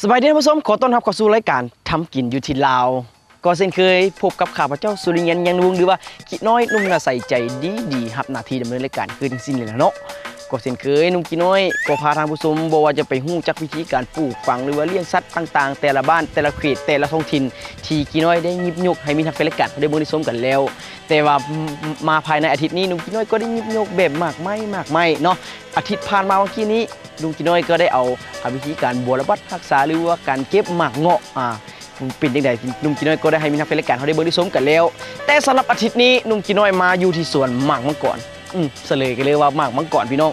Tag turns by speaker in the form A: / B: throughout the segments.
A: สบายดีท่านผู้ชมขอต้อนรับเข้าสู่รายการทำกินอยู่ที่ลาวก็เช่นเคยพบกับข้าพเจ้าสุริยันยังนุ่งหรือว่ากิน้อยนุ่มนาใส่ใจดีรับหน้าที่ดำเนินรายการคือทั้งสิ้นเลยนะเนาะก็เช่นเคยนุ่มกิน้อยก็พาท่านผู้ชมบอกว่าจะไปฮู้จักวิธีการปลูกฝังหรือว่าเลี้ยงสัตว์ต่างๆแต่ละบ้านแต่ละเขตแต่ละท้องถิ่นที่กิน้อยได้หยิบยกให้มีทางรายการได้เบิ่งได้ชมกันแล้วแต่ว่ามาภายในอาทิตย์นี้นุ่มกิน้อยก็ได้หยิบยกแบบมากมายเนาะอาทิตย์ผ่านมาเมื่อกี้นี้ลุงกิน้อยก็ได้เอาวิธีการบัวระบัดรักษาหรือว่าการเก็บหมากเงาะเป็นยังไงลุงกิน้อยก็ได้ให้มีนักเป็นรายการเขาได้เบิ่งได้ชมกันแล้วแต่สำหรับอาทิตย์นี้ลุงกิน้อยมาอยู่ที่สวนหมากมังกรเสลยกันเลยว่าหมากมังกรพี่น้อง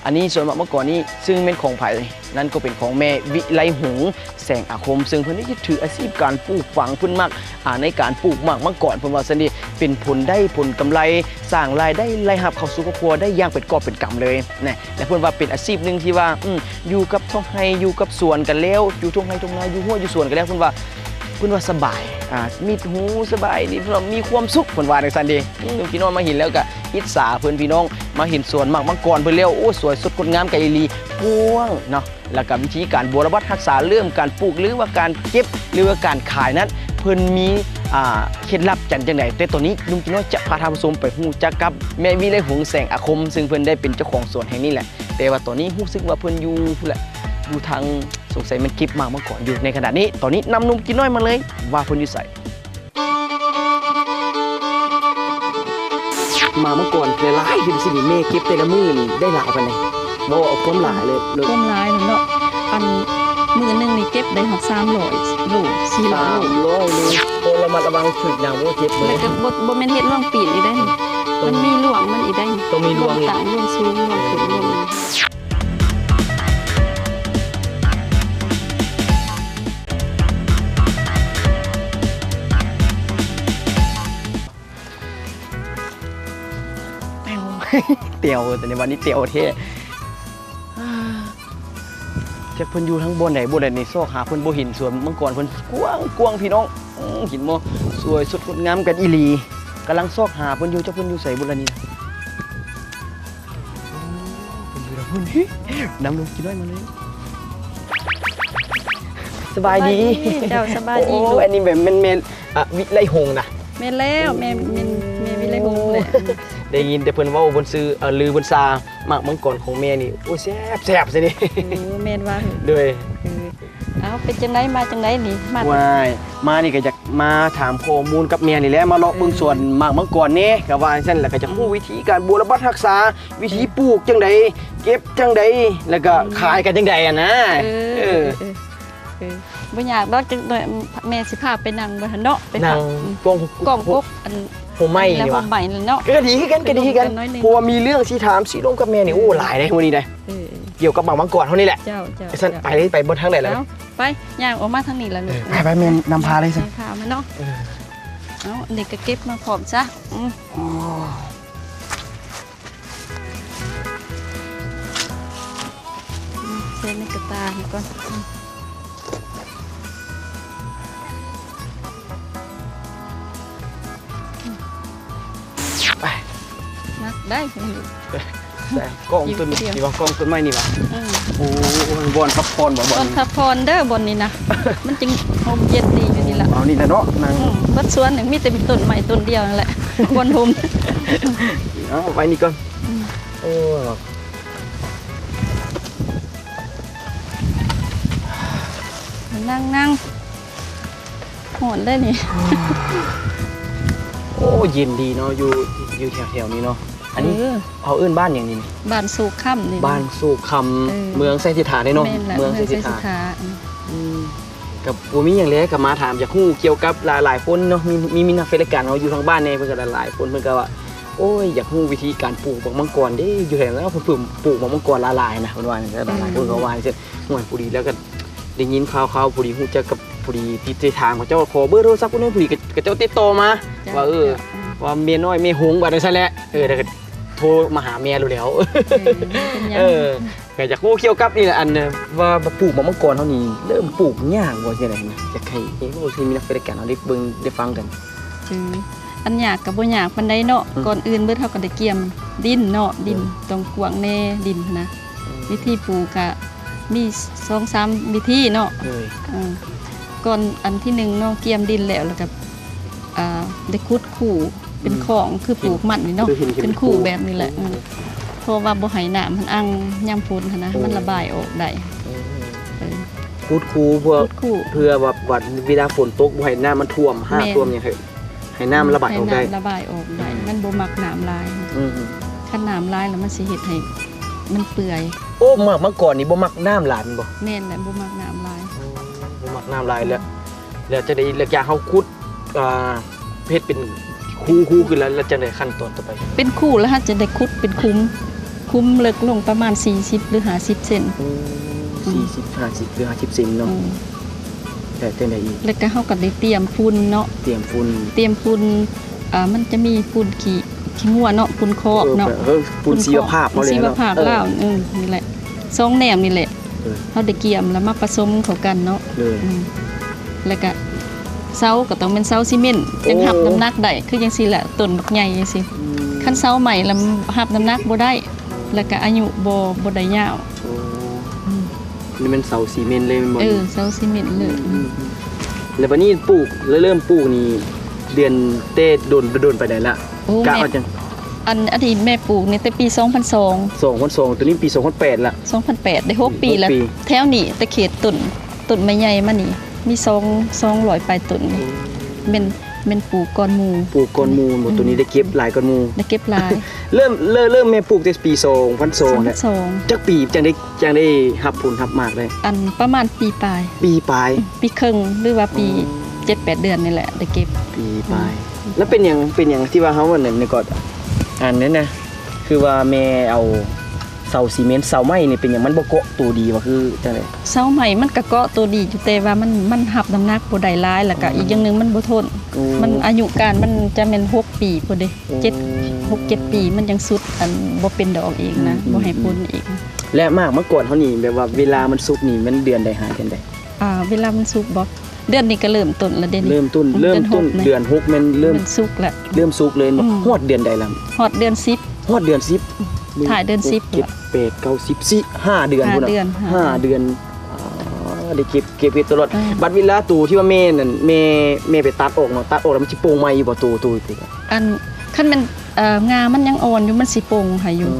A: อันนี้สวนหมากมังกรนี้ซึ่งเป็นของไผ่นั่นก็เป็นของแม่วิไลหงส์แสงอาคมซึ่งเพิ่นได้ยึดถืออาชีพการปลูกฝังเพิ่นมักในการปลูกหมากมังกรเพิ่นว่าซั่นนี่เป็นผลกำไรสร้างรายได้รายรับเข้าสู่ครอบครัวได้อย่างเป็นกอบเป็นกำเลยนะและเพิ่นว่าเป็นอาชีพนึงที่ว่าอยู่กับท้องไร่อยู่กับสวนกันแล้วอยู่ท้องไร่ท้องนาอยู่หัวอยู่สวนกันแล้วเพิ่นว่าสบายมีหูสบายนี่เพิ่นมีความสุขเพิ่นว่าจังซั่นเด้พี่น้องมาเห็นแล้วก็อิจฉาเพิ่นพี่น้องมาเห็นสวนหมากมังกรเพิ่นแล้วโอ้สวยสดงดงามกะอีหลีกว้างเนาะแล้วก็วิธีการบัวระบัดรักษาเรื่องการปลูกหรือว่าการเก็บหรือว่าการขายนั้นเพิ่นมีเคล็ดลับจังได๋แต่ตัวนี้ลุงกิน้อยจะพาท่านผู้ชมไปฮู้จักกับแม่วิไลหงส์แสงอาคมซึ่งเพิ่นได้เป็นเจ้าของสวนแห่งนี้แหละแต่ว่าตอนนี้รู้สึกว่าเพิ่นอยู่พุ่นแหละอยู่ทางสงสัยมันเก็บหมากมังกรอยู่ในขณะนี้ตอนนี้นำนุ่มกิน้อยมาเลยว่าเพิ่นอยู่ไสหมากมังกรหลายๆเป็นสิแม่เก็บแต่ละมื้อนี่ได้หลายปานใดบ่เอาความหลายเลย
B: ความหลายเนาะอันมื้อนึงนี่เก็บได้ฮอด300โล400โล
A: เลยโอ้ระมัดระวังถึกหนาวบ่เจ็บเล
B: แล้
A: ยว
B: ก็บ่แม่นเฮ็ดร่องปีนอีกได้มันมีหลวงมันอีกได้
A: ต้องมีหลวงอีก
B: ต่างหลวงสูงหลวงขึ้นหลวง
A: เตียวแต่ในวันนี้เตียวเท่จากเพิ่นอยู่ทั้งบนไหนนี่ซอกหาเพิ่นบ่เห็นสวนมังกรเพิ่นกว้างพี่น้องเห็นบ่สวยสดงดงามกันอีหลีกำลังซอกหาเพิ่นอยู่จักเพิ่นอยู่ไสบ่ล่ะนี่เพิ่นอยู่แล้วเพิ่นนำลงกินไว้มาเลยสบายดี
B: เจ้าสบายดี
A: โอ้อันนี้แบบแม่นวิไลหงส์นะ
B: แม่แล้วแม่วิไลหงส์แหละ
A: ได้ยินแต่เพิ่นเว้าบนซื้อลือบนซาหมากมังกรของแม่นี่โอ้แซ่บซินี่
B: แม่นว่า
A: ด้วย
B: เอาเป็นจังไดมาจังไดนี่
A: มานี่ก็อยากมาถามข้อมูลกับแม่นี่แหละมาเลาะเบิ่งสวนหมากมังกรนี่ก็ว่าจังซั่นแล้วก็จะรู้วิธีการบัวระบัดรักษาวิธีปลูกจังไดเก็บจังไดแล้วก็ขายกันจังไดนะ
B: บ่อยากดอกจังแม่สิพาไปนั่งบ่ทันเนาะไป
A: นั่งกอง
B: กกอัน
A: ผมไม่นี่ว่ะ
B: เนาะ
A: ก็ดีกันเพราะว่ามีเรื่องสิถามสิลงกับแม่นี่โอ้หลายได้วันนี้ได้เกี่ยวกับหมากมังกรเท่านี้แหละ
B: เจ้า
A: ซั่นไปเลยไปบนทางไหนแล้ว
B: ไปย่างออกมาทางนี้แล้วลูก
A: ไปแม่นำพาเลยซั่น
B: พามาเนาะเอาเด็กก็เก็บมาพร้อมซะเส้นในกระตาก่อน
A: ไป
B: นักได้
A: กองต้นนี่ว่ากองต้นไม้นี่ว่ะโอ้บอนพับพรบ่บอน
B: พับพรเด้อบนนี่นะมันจึงโฮมเย็นดีอยู่นี่แหละ
A: เอานี่แหละเนาะนาง
B: วัดสวนมีแต่ต้นไม้ต้นเดียวนั่นแหละบนโฮม
A: เอาไว้นี่ก่อนโอ้
B: นั่งหอนได้นี่
A: โอ้เย็นดีเนาะอยู่แถวๆนี้เนาะอันนี้เอาบ้านอย่างนี้
B: บ้านสุขค่ำนี่
A: บ้านสุขค่ำเมืองไซสิทธาได้เนาะ
B: เมืองไซสิทธา
A: กับบ่มีอย่างเล็กกับมาถามจากฮู้เกี่ยวกับหลายคนเนาะมีนักเฟรการเนาะอยู่ทางบ้านเนี่ยเพิ่นก็หลายคนเพิ่นก็ว่าโอ้ยอยากฮู้วิธีการปลูกหมากมังกรเด้อยู่แถวนั้นเพิ่นปลูกหมากมังกรหลายๆนะเพิ่นว่าหลายคนก็ว่าจังห่วยผู้ดีแล้วก็ได้ยินข่าวผู้ดีฮู้จักกับผู้ดีที่ทางของเจ้าขอเบอร์โทรศัพท์ผู้นึงผู้ดีก็เจ้าติดต่อมาว่าว่าเมียน้อยเมียหงบัดนั้นซั่นแหละแล้วก็โทรมาหาเมียแล้วก็อยากรู้เกี่ยวกับนี่แหละอันว่าปลูกหมากมังกรเท่านี้เริ่มปลูกยากว่าจังได๋นะอยากให้มีนักวิชาการเอาได้เบิ่งได้ฟังกัน
B: อันยากกับบ่ยากปานใดเนาะก่อนอื่นเบิดเฮาก็ได้เกี่ยมดินเนาะดินต้องกว้างแน่ดินนะวิธีปลูกก็ มี2-3วิธีเนาะก่อนอันที่1เนาะเกี่ยมดินแล้วก็ได้ขุดคู่เป็นของคือปลูกมันนี่เนาะเป็นคู่แบบนี้แหละเพราะว่าบ่ให้น้ำมันอังยามฝนนะมันระบายออกได้
A: ขุดคูเพื่อว่าเวลาฝนตกบ่ให้น้ำมันท่วมท่วมอย่างให้น้ำมันระบายออกได้
B: ระบายออกได้มันบ่มักน้ำลายคันน้ำลายแล้วมันสิเฮ็ดให้มันเปื่อย
A: โอ้เมื่อก่อนนี่บ่มักน้ำหลายมันบ่
B: แม่นแหละบ่มักน้ำลาย
A: บ่มักน้ำลายแล้วจะได้ระยะเฮาขุดเพชรเป็นคู่ขึ้นแล้วจะได้ขั้นตอนต่อไป
B: เป็นคู่แล้วฮะจะได้ขุดเป็นคุ้มเลิกลงประมาณ40หรือ50เซน
A: 40 50หรือ50เซนเนาะแต่จังได๋อีก
B: แล้วก็เฮาก็ได้เตรียมฝุ่นเนาะ
A: เตรียมฝุ่น
B: มันจะมีฝุ่นขี้งัวเนาะฝุ่นคอกเนาะ
A: ฝุ่นชีวภาพเฮาเลยเนาะ
B: ชีวภาพลาวนี่แหละ2แหนมนี่แหละเฮาได้เกี่ยมแล้วมาผสมเข้ากันเนาะแล้วก็เสาก็ต้องเป็นเสาซีเมนต์จังรับน้ำหนักได้คือจังซี่แหละต้นบักใหญ่จังซี่คันเสาใหม่แล้วรับน้ำหนักบ่ได้แล้วก็อายุบ่ได้ยาว
A: นี่มันเสาซีเมนต์เลยมัน
B: เสาซีเมนต์เลย
A: แล้วบัดนี้ปลูกแล้วเริ่มปลูกนี่เดือนเต้โดนไปได้ละกะเอาจัง
B: อันที่แม่ปลูกนี่แต่ปี2002
A: ตัวนี้ปี2008ละ
B: 2008ได้6ปีแล้วแถวนี้ตะเขตต้นไม้ใหญ่มานี่มี200ปลายต้นนี่เป็นปลูกก้อนหมู่
A: หมดตัวนี้ได้เก็บหลายก้อนหมู่
B: ได้เก็บหลาย
A: เริ่มแม่ปลูกแต่ปี2002เนี่ยจักปีจังได้รับผลรับมากเลย
B: อันประมาณปีปลายปีครึ่งหรือว่าปี 7-8 เดือนนี่แหละได้เก็บ
A: ปีปลายแล้วเป็นหยังที่ว่าเฮาว่านี่ก่อนอันนั้นนะคือว่าแม่เอาเสาซีเมนต์เสาไม้นี่เป็นอย่างมันบ่เกาะตัวดีว่าคือจังได๋
B: เสาไม้มันก็เกาะตัวดีอยู่แต่ว่ามันรับน้ำหนักบ่ได้หลายแล้วก็อีกอย่างนึงมันบ่ทนมันอายุการมันจะแม่น6ปีพุ่นเด้7 ปีมันยังสุดอันบ่เป็นดอกอีกนะบ่ให้ผลอีก
A: และมากเมื่อก่อนเฮานี่แบบว่าเวลามันสุกนี่มันเดือนใดหากันได้
B: เวลามันสุกบ่เดือนนี้ก็เริ่มต้นแล้วเดือนนี้
A: เริ่มต้นเดือน6มันเริ่ม
B: สุกแล้ว
A: เริ่มสุกเลยฮอดเดือนใดล่ะ
B: ฮอดเดือน10
A: ฮอดเดือน10
B: ถ่ายเดือน10
A: เก็บ8 9 10 5เดือนพุ่นน่ะ5เดือนได้เก็บเฮ็ดตลอดบัดเวลาตูที่ว่าแม่นั่นแม่ไปตัดออกเนาะตัดออกแล้วมันสิโป่งใหม่อยู่บ่ตูติ
B: อันคันมันงามันยังอ่อนอยู่มันสิโป่งให้อยู่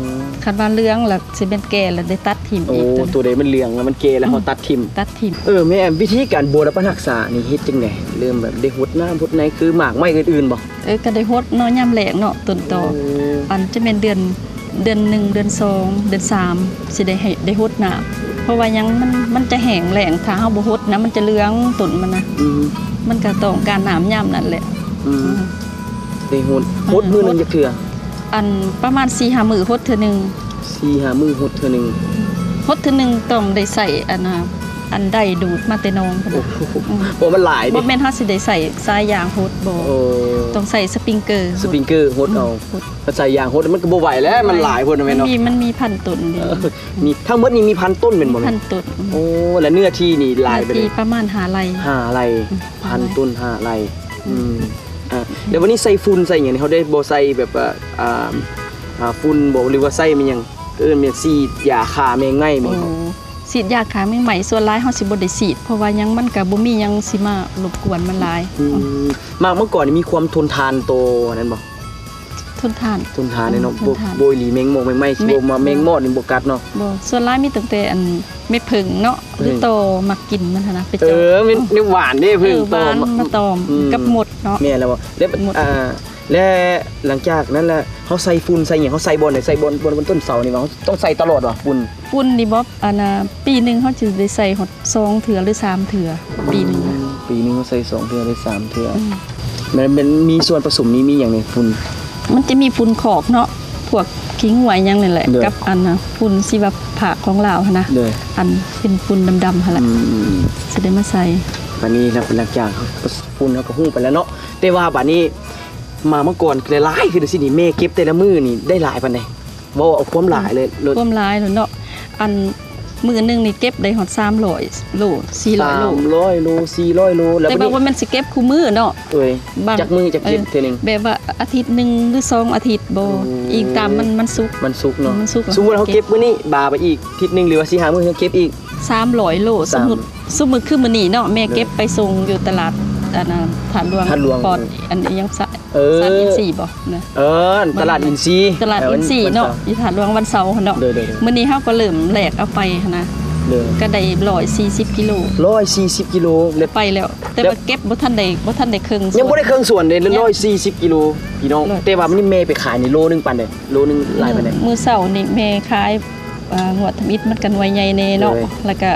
B: คันว่าเหลืองแล้วสิเป็นแก่แล้วได้ตัดทิ่มอีก
A: ตัวใดมันเหลืองแล้วมันแก่แล้วเฮาตัดทิ่มแม่วิธีการโบราณรักษานี่เฮ็ดจังได๋เริ่มแบบได้หดน้ำหดในคือหมากไม้อื่นๆบ่
B: ก็ได้หดเนาะยามแล้งเนาะต้นตออันจะแม่นเดือน1เดือน2เดือน3สิได้หดน้ำเพราะว่ายังมันจะแห้งแล้งถ้าเฮาบ่หดนะมันจะเหลืองต้นมันนะมันก็ต้องการน้ำยามนั้นแหละ
A: ได้หดมื้อนึงจักเทื่อ
B: อันประมาณ 4-5 มื้อหดเทื่อนึง
A: 4-5 มื้อหดเทื่อนึง
B: หดเทื่อนึงต้องได้ใส่อันได้ดูดมาแต่น้องพุ่น
A: บ่มันหลาย
B: บ่แม่นเฮาสิได้ใส่สายยางหดบ่ต้องใส่สปริงเกอร์
A: หดเอาถ้าใส่ยางหดมันก็บ่ไหวแล้วมันหลายพุ่นแม่นเนาะ
B: มันมีพันต้น
A: มีทั้งหมดนี่มีพันต้นแม่นบ่
B: พันต้น
A: แล้วเนื้อที่นี่หลายไปเลย
B: ประมาณ5ไร่
A: พันต้น5ไร่เดี๋ยววันนี้ใส่ฝุ่นใส่หยังเขาได้บ่ใส่แบบฝุ่นบ่หรือว่าใส่มันหยังมันฉีดยาฆ่าแมงไงแม่น
B: ฉีดยาฆ่าแมงไหมส่วนหลายเฮาสิบ่ได้ฉีดเพราะว่ายังมันก็บ่มีหยังสิมารบกวนมันหลาย
A: มากเมื่อก่อนนี่มีความทนทานโตนั้นบ่
B: ทนทาน
A: เนาะบ่อีหลีแมงมงแมงไม้สิบ่มาแมงมอดนี่บ่กัดเนาะ
B: บ่ส่วนหลายมีตั้งแต่อันเม็ดผึ้งเนาะหรือโตมักกินมันนะไป
A: เจาะมันหวานเด้ผึ้ง
B: โตมาตอมกับหมดเนาะ
A: แม่นแล้วบ่และหลังจากนั้นแหละเฮาใส่ฝุ่นใส่หยังเฮาใส่บ่ได้ใส่บนต้นเสานี่ว่าต้องใส่ตลอดว่ะฝุ่น
B: นี่บ่ปีนึงเฮาสิได้ใส่ฮอด2เทื่อหรือ3เทื่อปีนึง
A: เฮาใส่2เทื่อหรือ3เทื่อมันมีส่วนผสมนี้มีหยังในฝุ่น
B: มันจะมีฝุ่นขอกเนาะพวกขี้งัวหยังนั่นแหละกับฝุ่นชีวภาพของลาวนะอันเป็นฝุ่นดำๆหั่นแหละสิได้มาใส่
A: บัดนี้แล้วหลังจากฝุ่นเฮาก็ฮู้ไปแล้วเนาะแต่ว่าบัดนี้มาเมื่อก่อนหลายคือสินี่แม่เก็บแต่ละมื้อนี่ได้หลายปานใดบ่เอาความหลายเลย
B: ความหลายเนาะอันมื้อนึงนี่เก็บได้ฮอด300โล400โล
A: 300โล400โล
B: แล้วแต่ว่ามันสิเก็บคู่มื้อเนาะ
A: จักมื้อจักเก็บเทื่อนึง
B: แบบว่าอาทิตย์นึงหรือ2อาทิตย์บ่อีกตามมันสุก
A: เนาะสมมุติเฮาเก็บมื้อนี้บาไปอีกอาทิตย์นึงหรือว่า4-5มื้อเฮาเก็บอีก
B: 300 โลสมมุติคือมื้อนี้เนาะแม่เก็บไปส่งอยู่ตลาดอันนั้นฐานหลวงปอดอันนี้ยังสัตว์อินทรีย์บ่นะ
A: ตลาดอินทรีย์
B: ตลาดอินทรีย์เนาะอยู่ฐานหลวงวันเสาร์เนาะมื้อนี้เฮาก็เริ่มแลกเอาไปนะก็ได้140กิโล
A: 140กิโล
B: ไปแล้วแต่ว่าเก็บบ่ทันได้ครึ่ง
A: ยังบ่ได้ครึ่งส่วนเลย140กิโลพี่น้องแต่ว่ามันแม่ไปขายนี่โลนึงปานใดโลนึงหลายปานใด
B: มื้อเช้านี่แม่ขายหัวทมิดมันกันหน่วยใหญ่แน่เนาะแล้วก็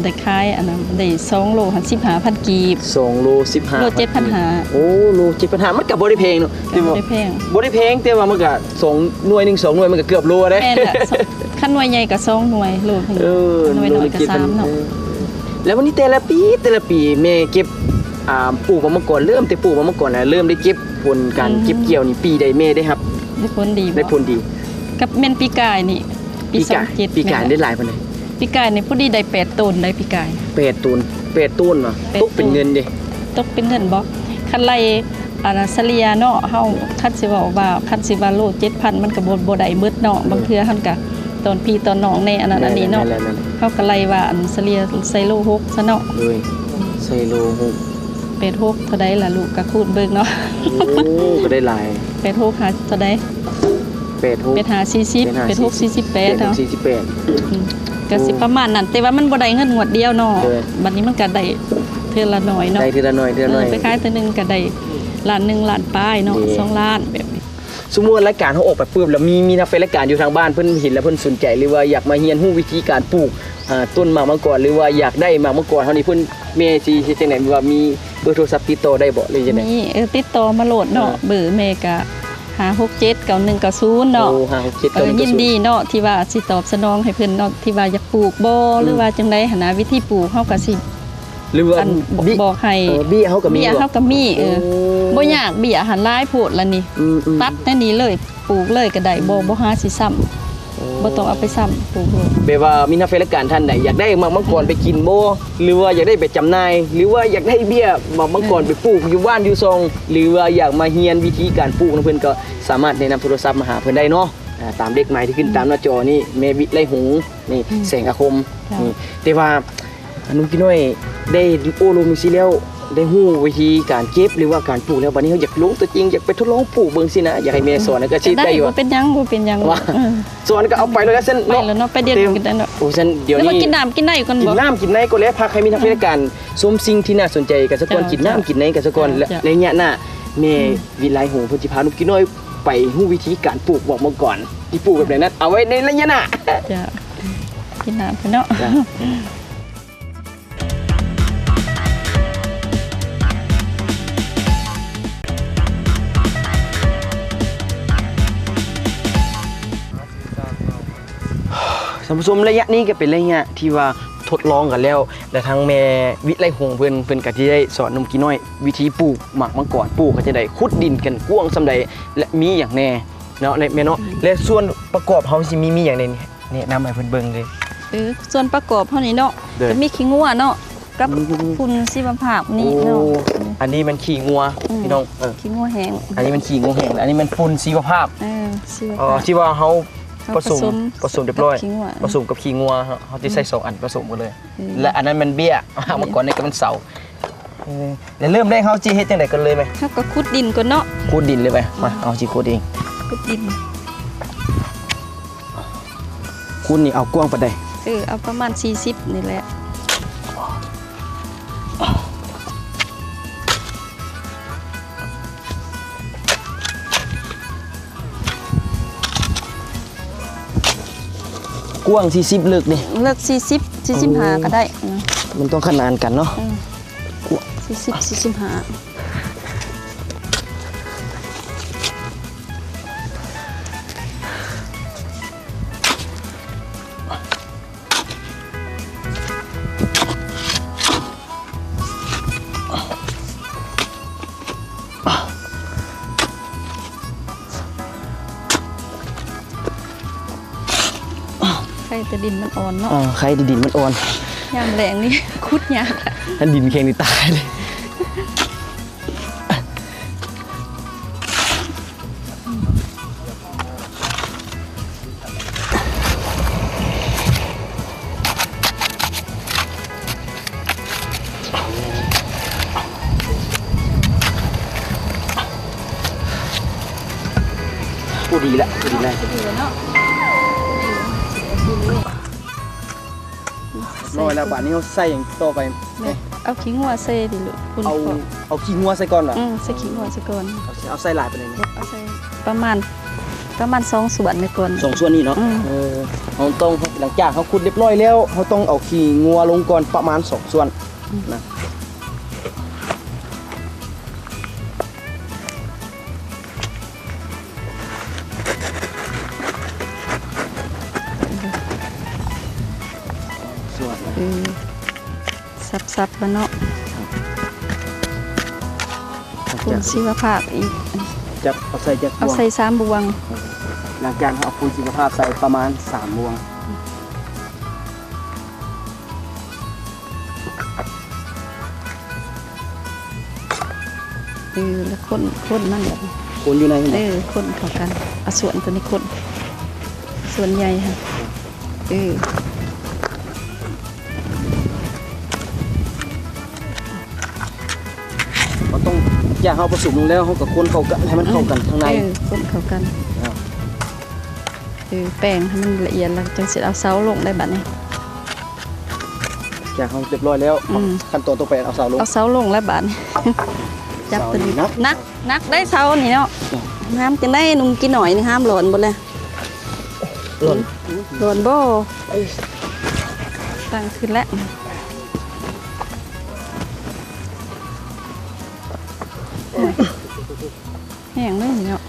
B: ได้ขายอันนั้นได้2โล15,000กีบ
A: 2โล15
B: โล7,500
A: โอ้โล7,500มันก็บ่ได้แพงเนาะ
B: บ่ได้แพง
A: แต่ว่ามันก็2หน่วยนึง2หน่วยมันก็เกือบโลเด้
B: แม่นละคันหน่วยใหญ่ก็2หน่วยโลนึงหน่วยน้อยก็3เนาะ
A: แล้ววันนี้แต่ละปีแม่เก็บปลูกมะกอกเริ่มแต่ปลูกมะกอกแล้วเริ่มได้เก็บผลการเก็บเกี่ยวนี่ปีใดแม่ได้ครับ
B: ได้ผลดีกับแม่นปีกายนี่
A: ปีกายได้หลายปานใด
B: ปีกายนี่ผู้ดีได้8ต้นได้ปีกาย
A: 8ต้นเนาะตกเป็นเงินเด้
B: ตกเป็นเงินบ่คันไล่เฉลี่ยเนาะเฮาคันสิว่าโล 7,000 มันก็บ่ได้เบิดเนาะบางเทื่อเฮาก็ตอนพี่ตอนน้องในอันนั้นอันนี้เนาะเฮาก็ไล่ว่าอันเฉลี่ยใส่โล6ซะเนาะ
A: เลยใส่โล6
B: 86เท่าใดล่ะลูกก็คูณเบิ่งเนาะ
A: โอ้ก็ได้หลาย
B: 86หาเท่าใด40 48เนาะก็สิประมาณนั้นแต่ว่ามันบ่ได้เงินงวดเดียวเนาะบัดนี้มันก็ได้เทื่อละน้อยเนาะ
A: ได้เทื่อละน้อย
B: ไปขายเทื่อนึงก็ได้ล้าน1ล้านปลายเนาะ2ล้านแบบนี้
A: สมมุติรายการเฮาออกไปปึ๊บแล้วมีนักรายการอยู่ทางบ้านเพิ่นเห็นแล้วเพิ่นสนใจหรือว่าอยากมาเรียนรู้วิธีการปลูกต้นหมากมะกอกหรือว่าอยากได้หมากมะกอกเฮานี่เพิ่นแม่สิเฮ็ดจังได๋ว่ามีเบอร์โทรศัพท์ติดต่อได้บ่หรือจังได๋
B: มีติดต่อมาโหลดเนาะเบอร์แม่ก็5679190เนาะยินดีเนาะที่ว่าสิตอบสนองให้เพิ่นเนาะที่ว่าอยากปลูกบ่หรือว่าจังได๋หาวิธีปลูกเฮาก็สิ
A: หรือว่า
B: บอกให้
A: เบี้ยเฮาก็มี
B: บ่ยากเบี้ยหันหลายโพดละนี่ตัดแน่นี้เลยปลูกเลยก็ได้บ่หาสิซ้ำบ่ต้องเอาไปซ้ำปลูกเลย
A: แบบว่ามีนักรายการท่านใดอยากได้หมากมะกอกไปกินบ่หรือว่าอยากได้ไปจำหน่ายหรือว่าอยากได้เบี้ยหมากมะกอกไปปลูกอยู่บ้านอยู่ซองหรือว่าอยากมาเรียนวิธีการปลูกเพิ่นก็สามารถแนะนำโทรศัพท์มาหาเพิ่นได้เนาะตามเลขหมายที่ขึ้นตามหน้าจอนี่แม่วิไลหงนี่แสงอาคมนี่แต่ว่านุ่มพี่น้อยได้โอ้รู้มีสิแล้วได้ฮู้วิธีการเก็บหรือว่าการปลูกแล้วบัดนี้เฮาอยากลงตัวจริงอยากไปทดลองปลูกเบิ่งสินะอยากให้แม่สอนก็สิได้อยู่
B: บ่เป็นหยังว่า
A: สอนก็เอาไปเลยเส้น
B: เนาะไปเรียนกันได้เนาะ
A: โอ้เส้นเดี๋ยวนี้
B: แล้วกินน้ำกินในก่อนบ่
A: กินน้ำกินในก็แล้วพักให้มีนักวิชาการสมสิ่งที่น่าสนใจกันซะก่อนกินน้ำกินในกันซะก่อนและในระยะหน้าแม่วิไลหงเพิ่นสิพาลูกพี่น้อยไปฮู้วิธีการปลูกบอกมาก่อนที่ปลูกแบบไหนนั้นเอาไว้ในระยะหน้า
B: จ้ะกินน้ำไปเนาะ
A: ท่านผู้ชมระยะนี้ก็เป็นระยะที่ว่าทดลองกันแล้วและทางแม่วิไลหงเพิ่นก็สิได้สอนนุ่มกี่น้อยวิธีปลูกหมากมะกอกปลูกก็จะได้ขุดดินกันกว้างซำใดและมีอย่างแน่เนาะแม่เนาะและส่วนประกอบเฮาสิมีอย่างใดนี่นำให้เพิ่นเบิ่งเลย
B: ส่วนประกอบเฮานี่เนาะก็มีขี้งัวเนาะกับฝุ่นชีวภาพนี่เนาะ
A: อันนี้มันขี้งัวพี่น้อง
B: ขี้งัวแห้ง
A: อันนี้มันขี้งัวแห้งอันนี้มันฝุ่นชีวภาพที่ว่าเฮาผสมเรียบร้อยผสมกับขี้งัวเขาจะใส่2อันผสมกันเลยและอันนั้นมันเบี้ยเมื่อก่อนนี่ก็มันเสาแล้วเริ่มแรกเขาจีเฮ็ดจังได๋กันเลยมั้ย
B: เฮาก็ขุดดินก่อนเนาะ
A: ขุดดินเลยไปมาเอาจีขุดเอง
B: ขุดดิน
A: ขุดนี่เอากว้างปานใด
B: เอาประมาณ40นี่แหละ
A: กว้าง40ลึกนี่
B: ลึก40 45ก็ได้
A: มันต้องขนานกันเนาะ
B: 40 45ใครแต่ดินมันอ่อนเนาะ
A: ใครดินมันอ่อน
B: ยามแรงนี่คุดยาก
A: ถ้าดินแข็งนี่ตายเลย ผู้ดีละผู้ดีแน่
B: ดีแล้วเนาะ
A: น้อยแล้วบาดนี้เขาใส่อย่างต่อไป
B: เอาขี้งัวใส่ดิลูกคุณ
A: เอาขี้งัวใส่ก่อนเหรอ
B: ใส่ขี้งัวใส่ก่อน
A: เอาใส่หลายไปเลยเนี่ย
B: เอาใส่ประมาณ2ส่วนในก่อน
A: สองส่วนนี้เนาะเขาต้องหลังจากเขาขุดเรียบร้อยแล้วเขาต้องเอาขี้งัวลงก่อนประมาณ2ส่วนนะส่วน
B: ซับๆแล้วเนาะคุณชีวภาพอีก
A: จะเอาใส่จาก
B: เอาใส่3บวง
A: หลังจากเขาเอาปูนชีวภาพใส่ประมาณ3บวง
B: แล้วคนมันแบบ
A: คนอยู่ในนี้
B: คนเข้ากันเอาส่วนตัวนี้คนส่วนใหญ่ค่ะ
A: เขาต้องอยากเขาผสมลงแล้วเขากับคนเข้ากันให้มันเข้ากันข้างใน
B: คนเข้ากัน
A: อ้าว
B: แป้งให้มันละเอียดแล้วจังสิเอาเสาลงได้บัดนี้
A: จากเขาเรียบร้อยแล้วขั้นตอนต่อไปเอาเสาลง
B: เอาเสาลงแล้วบัดนี้ จับตัวนี้
A: เสานี่
B: นักได้เสานี่เนาะห้ามจะได้นุ่มกินหน่อยนี่ห้ามหล่นหมดเลย
A: หล่น
B: หล่นบ่ตั้งขึ้นแล้วแห้งเลยเนาะ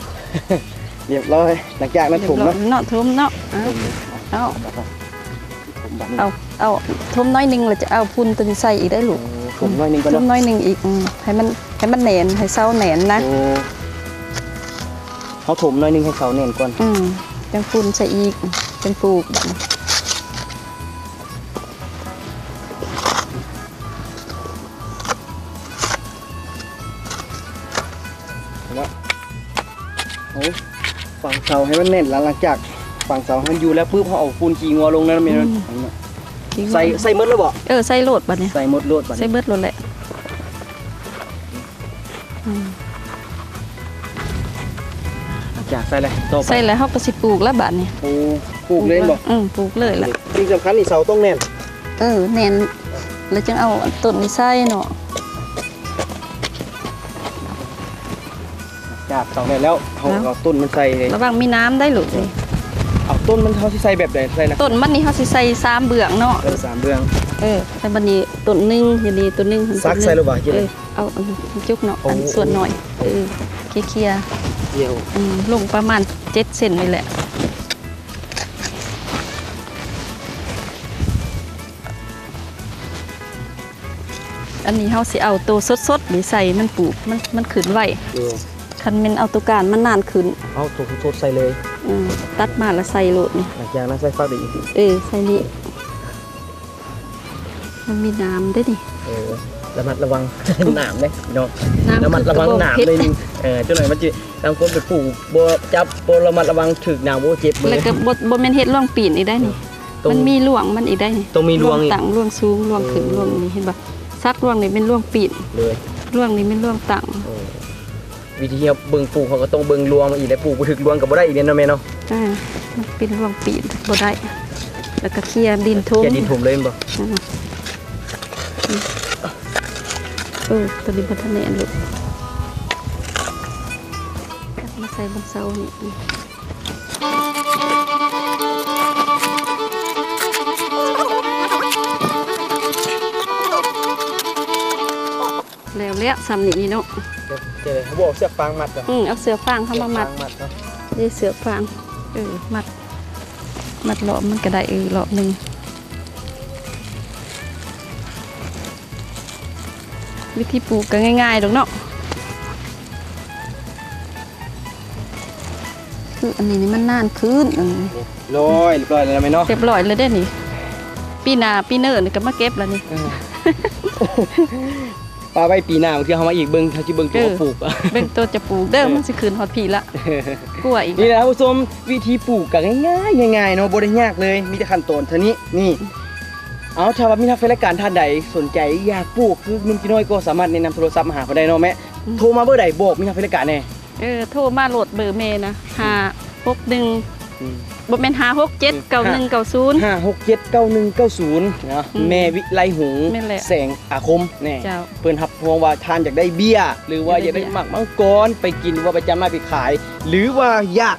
A: เรียบร้อยหลังจากนั้นผมเนาะ
B: เนาะทุ่มเนาะเอาทุ่มน้อยนึงแล้วจะเอาพุ่นตัวนี้ใส่อีกได้ลูก
A: ผมน้อยนึงก็
B: ทุ่
A: เนาะ
B: มน้อยนึงอีกให้มันแหนนให้เสาแหนนนะ
A: เขาถมน้อยนึงให้เสาแน่นก่อน
B: จังพุ่นใส่อีกเป็นปลูกแบบนี้
A: ฝั่งเสาให้มันแน่นหลังจากฝั่งเสาให้มันอยู่แล้วปุ๊บเขาเอาปูนขี้งัวลงนั่นไม่นั่นใส่มดแล้วบ่
B: ใส่โหลดบัดนี้
A: ใส่มดโลดบัด
B: ใส่เบิดโหลดแหละ
A: จากใส่เลยต่อไป
B: ใส่แล้วเขาก็สิปลูกแล้วบัดนี้
A: โอ้ปลูกเลยบ่
B: ปลูกเลยล่ะ
A: สิ่งสำคัญนี่เสาต้องแน่น
B: แน่นแล้วจึงเอาต้นนี้ใส่เนาะ
A: จากเสาแน่นแล้วเขาเอาต้นมันใส่เลย
B: ระวังมีน้ำได้ลูกนี่
A: เอาต้นมันเขาสิใส่แบบใดใส่นะ
B: ต้นมันนี่เขาสิใส่3เบื้องเนาะ
A: 3เบื้อง
B: แต่บัดนี้ต้นนึงอย่างนี้ต้นนึง
A: ซักใส่หรือเปล่าเจ๊
B: เอาจุกเนาะอันส่วนหน่อยเคลียร์
A: เดียว
B: ลงประมาณ7 เซนนี่แหละอันนี้เฮาสิเอาตัวสดๆนี่ใส่มันปลูกมันขึ้นไวคันแม่นเอาตัวการมันนานขึ้น
A: เอาตัวโทษใส่เลย
B: ตัดมาแล้วใส่โหลดนี่
A: หลังจากนั้นใส่ฟักได้อีก
B: ใส่นี่มันมีน้ำได้ดิ
A: ระมัดระวังหนามเลยพี่น้อง
B: น้ำ
A: ระมัดระวัง
B: คือกระบอก
A: หนาม
B: เพชร
A: เลยนี่เจ้าหน่อยมันจะบางคนไปปลูกบ่จับบ่ระมัดระวังถึกหนามบ่เจ็บมือ
B: แล้วก็บ่แม่นเฮ็ดร่วงปีนอีกได้นี่ มันมีร่วงมันอีกได้นี่
A: ต้องมีร่วงอีก
B: ต่างร่วงสูงร่วงขึ้นร่วงนี่เห็นบ่ซักร่วงนี่เป็นร่วงปีน
A: เลย
B: ร่วงนี่เป็นร่วงต่าง
A: วิธีเบิ่งปลูกเขาก็ต้องเบิ่งรวงมาอีกแล้วปลูกบ่ถึกรวงก็บ่ได้อีกเด้เนาะแม่เนาะ
B: มันเป็นร่วงปีนบ่ได้แล้วก็เคลียร์ดินทุ่ม
A: แค่ดินถมเลยแม่นบ่
B: ตัวนี้บ่ทันแน่นลูกมาใส่บนเสานี่แล้วซ้ำนี่เนาะ
A: เดี๋ยวเขาบอกเสือกฟางมัดอ่ะ
B: เอาเสือฟางเข้ามามัด
A: เนาะ
B: นี่เสือฟางมัดรอบมันก็ได้รอบหนึ่งวิธีปลูกก็ง่ายๆดอกเนาะคืออันนี้นี่มันนานขึ้นอันนี้
A: เรียบร้อยแล้วแม่เนาะ
B: เรียบร้อยแล้วได้นี่ปีหน้าปีเนิ่นก็มาเก็บแล้วนี่
A: ปลาไว้ปีหน้าบางทีเขามาอีกเบิ่งเขาสิเบิ่งตัวปลูก
B: เบิ่งตัวจะปลูกเด้อมันสิขึ้นฮอดพี่ละกลัวอีก
A: นี่นะผู้ชมวิธีปลูกก็ง่ายๆเนาะบ่ได้ยากเลยมีแต่ขั้นตอนเท่านี้นี่เอาถ้าว่ามีทักแฟนรายการท่านใดสนใจอยากปลูกคือนุ่มกิน้อยก็สามารถแนะนำโทรศัพท์มาหาเขาได้เนาะแม่โทรมาเบอร์ใดบอกมีทักแฟนรายการแน่
B: โทรมาโหลดเบอร์เมย์นะ5 บ่แม่น5 6 7 9 1 9 0
A: 5 6 7 9 1 9 0นะแม่วิไลหงส์
B: แม่นแหละ
A: แสงอาคมแน่
B: เจ้า
A: เพิ่นรับพวงว่าทานอยากได้เบี้ยหรือว่าอยากได้หมักมังกรไปกินหรือว่าไปจำหน่ายไปขาย หรือว่าอยาก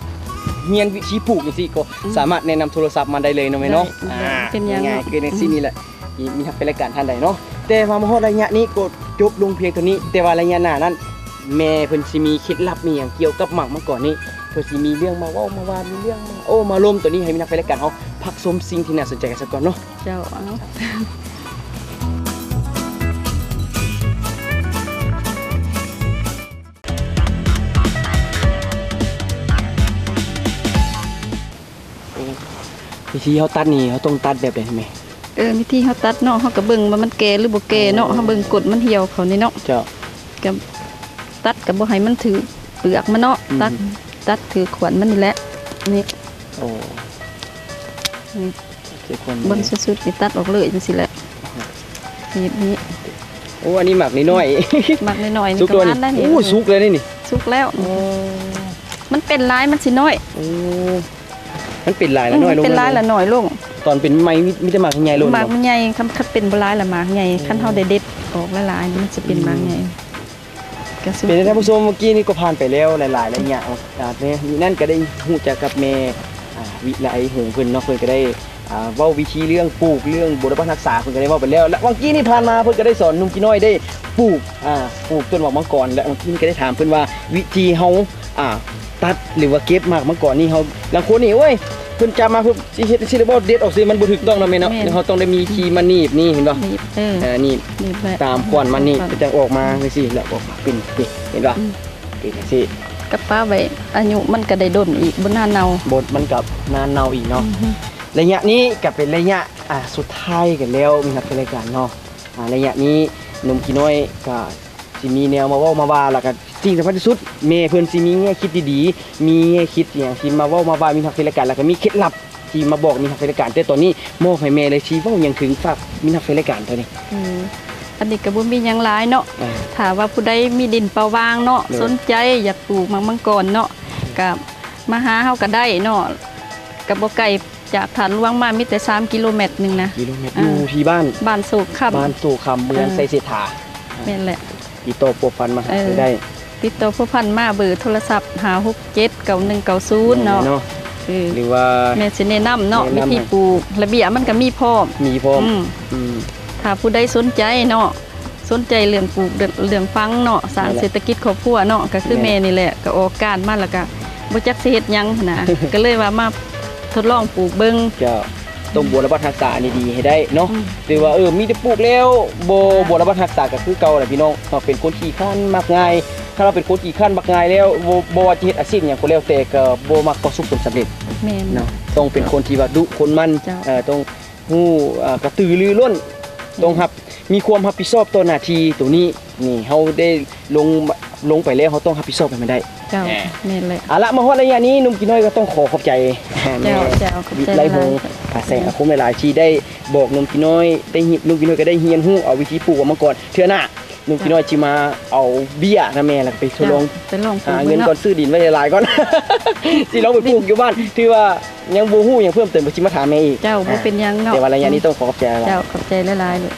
A: เรียนวิธีปลูกจังซี่ก็สามารถแนะนำโทรศัพท์มาได้เลยเนาะแม่เนาะ
B: ได้เป็นยัง
A: ง่ายๆคือในซี่นี่แหละมีทักเป็นรายการท่านใดเนาะแต่ว่ามาฮอดระยะนี้ก็จบลงเพียงเท่านี้แต่ว่าระยะหน้านั้นแม่เพิ่นสิมีเคล็ดลับมีหยังเกี่ยวกับหมักมังกรนี้เพิ่นสิมีเรื่องมาเว้ามาว่ามีเรื่องมาโอ้มาล้มตัวนี้ให้มีนักเป็นรายการเฮาพักชมสิ่งที่น่าสนใจกันสักก่อนเนาะ
B: เจ้าเอา
A: วิธีเขาตัดนี่เขาต้องตัดแบบไหนแม่
B: วิธีเฮาตัดเนาะเฮาก็เบิ่งว่ามันแก่หรือบ่แก่เนาะเฮาเบิ่งกดมันเหี่ยวเขานี่เนาะ
A: เจ้า
B: ก็ตัดก็บ่ให้มันถือเปลือกมันเนาะตัดถือขวัญมันนี่แหละนี่
A: โอ้
B: นี่
A: เจ้าคน
B: เบิ่งสุดๆนี่ตัดออกเลยจังซี่แหละนี่
A: โอ้อันนี้หมักน้อย
B: มักน้อยๆ
A: ๆ
B: นี่
A: สุก
B: ก็
A: ตัว
B: วา
A: นี่
B: นได้นี่
A: โอ้สุกเลยนี่
B: สุกแล้ว
A: โอ้
B: มันเป็นลายมันสิน้อย
A: โอ้มันเป็นลายแล้วน้อยลง
B: เป็นลายละน้อยลง
A: ตอนเป็นไม้มีแต่หมักใหญ่ลง
B: หมากมันใหญ่คันเป็นบ่ลายละหมากใหญ่คันเฮาได้เด็ดออกหลายๆมันจะเป็นหมากใหญ่ก็สุก
A: เป็นท่านผู้ชมเมื่อกี้นี่ก็ผ่านไปแล้วหลายๆระยะเนี่ยนี่นั่นก็ได้ฮู้จักกับแม่วิไลหงส์เพิ่นเนาะเพิ่นก็ได้เว้าวิธีเรื่องปลูกเรื่องบุรพรักษาเพิ่นก็ได้เว้าไปแล้วและเมื่อกี้นี่ผ่านมาเพิ่นก็ได้สอนนุ่มกี่น้อยได้ปลูกต้นหมากมังกรและเมื่อกี้นี่ก็ได้ถามเพิ่นว่าวิธีเฮาตัดหรือว่าเก็บหมากมังกรนี่เฮาบางคนนี่โอ้ยเพิ่นจับมาเพิ่นสิเฮ็ดสิได้บ่เด็ดออกสิมันบ่ถูกต้องนะแม่เนาะเฮาต้องได้มีคีย์มานีบนี่เห็นบ่
B: นี่
A: นี่
B: นี่แหละ
A: ตามก่อนมันนี่จะออกมาจังซี่แล้วออกมาเป็นนี่เห็นป่ะเป็นจังซี่
B: กับป้าไว้อายุมันก็ได้ดนอีกบ่นานเนา
A: บทมันกับนานเนาอีกเนาะระยะนี้ก็เป็นระยะสุดท้ายกันแล้วมีครับเป็นรายการเนาะระยะนี้หนุ่มกี่น้อยก็สิมีแนวมาเว้ามาว่าแล้วก็สิ่งสำคัญที่สุดแม่เพิ่นสิมีแง่คิดดีๆมีแง่คิดอย่างที่มาเว้ามาว่ามีทักเป็นรายการแล้วก็มีเคล็ดลับที่มาบอกมีทักเป็นรายการแต่ตอนนี้มอบให้แม่เลยชี้เว้าหยังถึงฝากมีทักเป็นรายการตัวนี้
B: อันนี้ก็บ่มีหยังหลายเนาะถ้าว่าผู้ใดมีดินเปล่าวางเนาะสนใจอยากปลูกหมากมังกรเนาะก็มาหาเฮาก็ได้เนาะก็บ่ไกลจากฐานหลวงมามีแต่3 กิโลเมตรนึงนะ
A: กิโลเมตรอยู่ที่บ้าน
B: บ้านโศกค่ำ
A: บ้านสู่คำเมืองไซเศรษฐา
B: แม่นแหละ
A: อีโตโปรฟันมาได้
B: ติดต่อผู้พันมาเบอร์โทรศัพท์5679190เนาะ
A: หรือว่า
B: แม่สิแนะนำเนาะวิธีปลูกระเบียบมันก็มีพร้อม
A: มีพร้อม
B: ถ้าผู้ใดสนใจเนาะสนใจเรื่องปลูกเรื่องฟังเนาะสร้างเศรษฐกิจครอบครัวเนาะก็คือแม่นี่แหละก็ออกการมาแล้วก็บ่จักสิเฮ็ดหยังนะ ก็เลยว่ามาทดลองปลูกเบิ่ง
A: จะต้องบัวระบาดทักษะนี่ดีให้ได้เนาะหรือว่ามีแต่ปลูกแล้วบัวระบาดทักษะก็คือเก่าแหละพี่น้องเราเป็นคนขี้ข้านมักง่ายถ้าเราเป็นคนขี้ข้านมักง่ายแล้วบ่ว่าจะเฮ็ดอาชีพหยังก็แล้วแต่ก็บ่มักประสบผลสำเร็จ
B: แม่น
A: เนาะต้องเป็นคนที่ว่าดุคนมันต้องฮู้กระตือรือร้นต้องมีความรับผิดชอบต่อหน้าที่ตัวนี้นี่เฮาได้ลงไปแล้วเฮาต้องรับผิดชอบให้มันได้
B: เจ้าแม่นแหละ
A: เอาละมาฮอดระยะนี้หนุ่มกี่น้อยก็ต้องขอบใจแม่
B: เจ้าขอบใจ
A: ไล่หงแสงอาคมหลายๆที่ได้บอกหนุ่มกี่น้อยได้หนุ่มกี่น้อยก็ได้เฮียนฮู้เอาวิธีปลูกมาก่อนเทื่อหน้าหนุ่มกี่น้อยสิมาเอาเบี้ยนะแม่แล้วไปทดลอง
B: ไปลองปลู
A: หาก เงินก่อนซื้อดินไว้หลายๆก่อน สิลองไปปลูกอยู่บ้านถือว่ายังบ่ฮู้หยังเพิ่มเติมบ่สิมาถามแม่อีก
B: เจ้าบ่เป็นหยังเนาะ
A: แต่ว่าระยะนี้ต้องขอบใจแล้ว
B: เจ้าขอบใจหลายๆเลย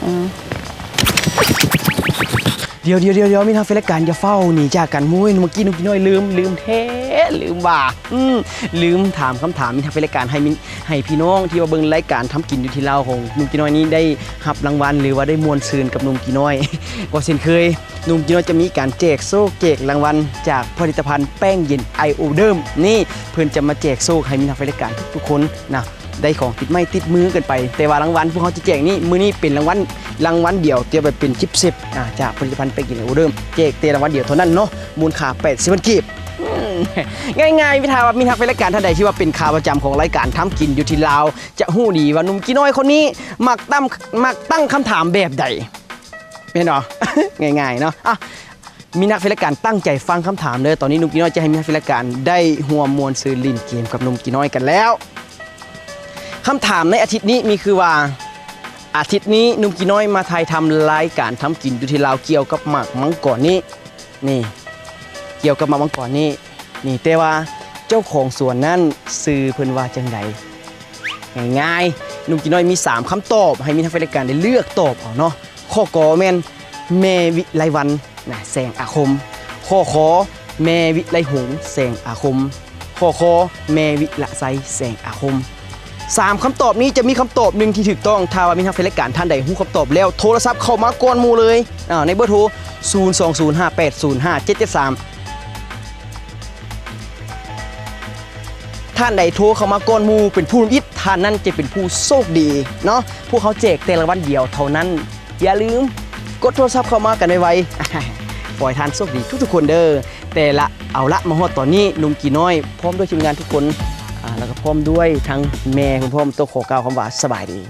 A: เดี๋ยวมีทางเฟรการจะเฝ้าหนีจากกันมุ้ยเมื่อกี้นุ่มกี่น้อยลืมแท้ลืมว่าลืมถามคำถามมีทางเฟรการให้พี่น้องที่ว่าเบิ่งรายการทำกินอยู่ที่ลาวของนุ่มกี่น้อยนี้ได้รับรางวัลหรือว่าได้มวลซืนกับนุ่มกี่น้อย ก็เช่นเคยนุ่มกี่น้อยจะมีการแจกโซ่แจกรางวัลจากผลิตภัณฑ์แป้งเย็นไอโอเดิมนี่เพื่อนจะมาแจกโซ่ให้มีทางเฟรการทุกคนนะได้ของติดไม้ติดมือกันไปแต่ว่ารางวัลพวกเขาจะแจกนี่มื้อนี้เป็นรางวัลเดียวเตรียมไปเป็นชิปเซฟจากผลิตภัณฑ์ไปกินโอเดิมแจกแต่รางวัลเดียวเท่านั้นเนาะมูลค่า80กีบง่ายๆวิธีว่ามีทักเป็นรายการท่านใดที่ว่าเป็นข่าวประจำของรายการทำกินอยู่ที่ลาวจะฮู้ดีว่าหนุ่มกี่น้อยคนนี้มักตั้งคำถามแบบใดเป็นหรอ ง่ายๆเนาะมีนักฟิลการตั้งใจฟังคำถามเลยตอนนี้หนุ่มกี่น้อยจะให้มีนักฟิลการได้หัวมวลซื้อลินเกมกับหนุ่มกี่น้อยกันแล้วคำถามในอาทิตย์นี้มีคือว่าอาทิตย์นี้หนุ่มกี่น้อยมาไทยทำรายการทำกินอยู่ที่ลาวเกี่ยวกับหมากมังกรนี่เกี่ยวกับหมากมังกรนี่แต่ว่า เจ้าของสวนนั่นซื้อเพิ่นว่าจังไดง่ายๆหนุ่มกินน้อยมี 3 คำตอบให้มีทางรายการได้เลือกตอบเอาเนาะข้อกอแม่นแม่วิไลวันนะแสงอาคมข้อขอแม่วิไลหงส์แสงอาคมข้อคอแม่วิละไซแสงอาคม3 คำตอบนี้จะมีคำตอบหนึ่งที่ถูกต้องถ้าว่ามีทางรายการท่านใดฮู้คำตอบแล้วโทรศัพท์เข้ามาก่อนหมู่เลยในเบอร์โทร 020580573ท่านใดโทรเข้ามาก่อนหมู่เป็นผู้อิทท่านนั้นจะเป็นผู้โชคดีเนาะผู้เขาแจกแต่ละวันเดียวเท่านั้นอย่าลืมกดโทรศัพท์เข้ามากันไวๆปล่อยทานโชคดีทุกๆคนเด้อแต่ละเอาละมาฮอดตอนนี้ลุงกี่น้อยพร้อมด้วยทีมงานทุกคนแล้วก็พร้อมด้วยทั้งแม่คุณพ่อมตัวขอกล่าวคำว่าสบายดี